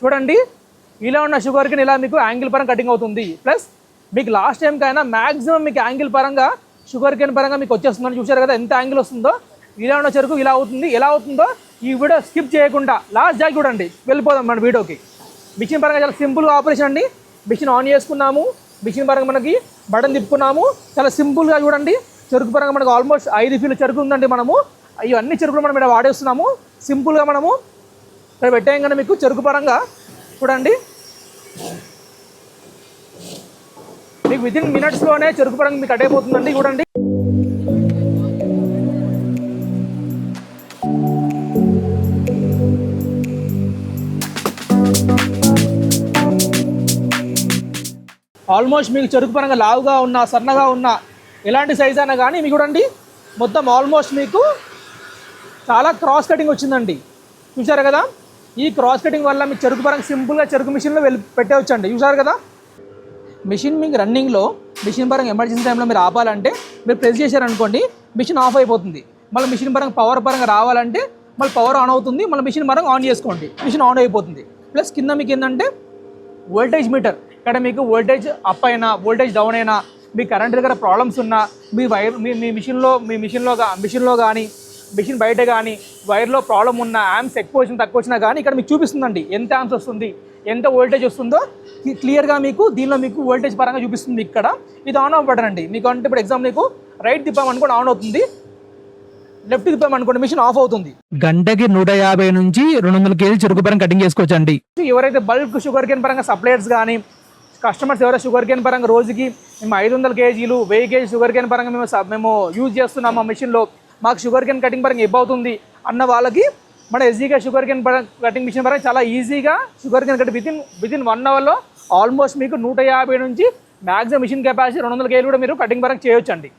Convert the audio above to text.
చూడండి ఇలా ఉన్న షుగర్ కేన్ ఇలా మీకు యాంగిల్ పరంగా కటింగ్ అవుతుంది. ప్లస్ మీకు లాస్ట్ టైం కైనా మ్యాక్సిమం మీకు యాంగిల్ పరంగా షుగర్ కేన్ పరంగా మీకు వచ్చేస్తుందని చూశారు కదా ఎంత యాంగిల్ వస్తుందో. ఇలా ఉన్న చెరుకు ఇలా అవుతుంది. ఎలా అవుతుందో ఈ వీడియో స్కిప్ చేయకుండా లాస్ట్ దాకా చూడండి. వెళ్ళిపోదాం మన వీడియోకి. మిషన్ పరంగా చాలా సింపుల్గా ఆపరేషన్ అండి. మిషన్ ఆన్ చేసుకున్నాము, మిషన్ పరంగా మనకి బటన్ తిప్పుకున్నాము. చాలా సింపుల్గా చూడండి. చెరుకు పరంగా మనకు ఆల్మోస్ట్ 5 ఫీల్ చెరుకు ఉందండి. మనము ఇవన్నీ చెరుకులు మనం ఇక్కడ వాడేస్తున్నాము. సింపుల్గా మనము ఇక్కడ పెట్టేయంగానే మీకు చెరుకు పరంగా చూడండి మీకు వితిన్ మినిట్స్లోనే చెరుకు పరంగా మీకు కట్ అయిపోతుందండి. చూడండి ఆల్మోస్ట్ మీకు చెరుకు పరంగా లావుగా ఉన్న సన్నగా ఉన్న ఎలాంటి సైజ్ అయినా కానీ మీకు చూడండి మొత్తం ఆల్మోస్ట్ మీకు చాలా క్రాస్ కటింగ్ వచ్చిందండి. చూసారు కదా ఈ క్రాస్ కటింగ్ వల్ల మీకు చెరుకు పరంగా సింపుల్గా చెరుకు మిషన్లో పెట్టేవచ్చండి. చూసారు కదా మిషన్ మీకు రన్నింగ్లో మిషన్ పరంగా ఎమర్జెన్సీ టైంలో మీరు ఆపాలంటే మీరు ప్రెస్ చేశారనుకోండి మిషన్ ఆఫ్ అయిపోతుంది. మళ్ళీ మిషన్ పరంగా పవర్ పరంగా రావాలంటే మళ్ళీ పవర్ ఆన్ అవుతుంది. మళ్ళీ మిషన్ పరంగా ఆన్ చేసుకోండి మిషన్ ఆన్ అయిపోతుంది. ప్లస్ కింద మీకు ఏంటంటే వోల్టేజ్ మీటర్. ఇక్కడ మీకు వోల్టేజ్ అప్ అయినా వోల్టేజ్ డౌన్ అయినా మీ కరెంట్ దగ్గర ప్రాబ్లమ్స్ ఉన్నా మీ వైర్ మీ మిషన్లో కానీ మిషన్ బయట కానీ వైర్లో ప్రాబ్లం ఉన్న యాంప్స్ ఎక్కువ వచ్చినా తక్కువ వచ్చినా కానీ ఇక్కడ మీకు చూపిస్తుందండి ఎంత యాంప్స్ వస్తుంది ఎంత వోల్టేజ్ వస్తుందో క్లియర్గా మీకు దీనిలో మీకు వోల్టేజ్ పరంగా చూపిస్తుంది. ఇక్కడ ఇది ఆన్ ఆఫ్ బటన్ అండి. మీకు అంటే ఇప్పుడు ఎగ్జాంపుల్ మీకు రైట్ తిప్పామనుకోండి ఆన్ అవుతుంది, లెఫ్ట్ తిప్పామనుకోండి మిషన్ ఆఫ్ అవుతుంది. గంటకి 150 నుంచి 200 కేజీ చెరుకు పరంగా కటింగ్ చేసుకోవచ్చు అండి. ఎవరైతే బల్క్ షుగర్ కేన్ పరంగా సప్లయర్స్ కానీ కస్టమర్స్ ఎవరైతే షుగర్ కేన్ పరంగా రోజుకి మేము 500 కేజీలు 1000 కేజీ షుగర్ కేన్ పరంగా మేము యూజ్ చేస్తున్నాము ఆ మిషన్లో మాకు షుగర్ కేన్ కటింగ్ పరంగా ఇవ్వవుతుంది అన్న వాళ్ళకి మన ఎస్జీగా షుగర్ కేన్ కటింగ్ మిషన్ పరంగా చాలా ఈజీగా షుగర్ కేన్ కట్ వితిన్ 1 అవర్లో ఆల్మోస్ట్ మీకు 150 నుంచి మ్యాక్సిమం మిషన్ కెపాసిటీ 200 కేజీలు కూడా మీరు కటింగ్ పరంగా చేయొచ్చు అండి.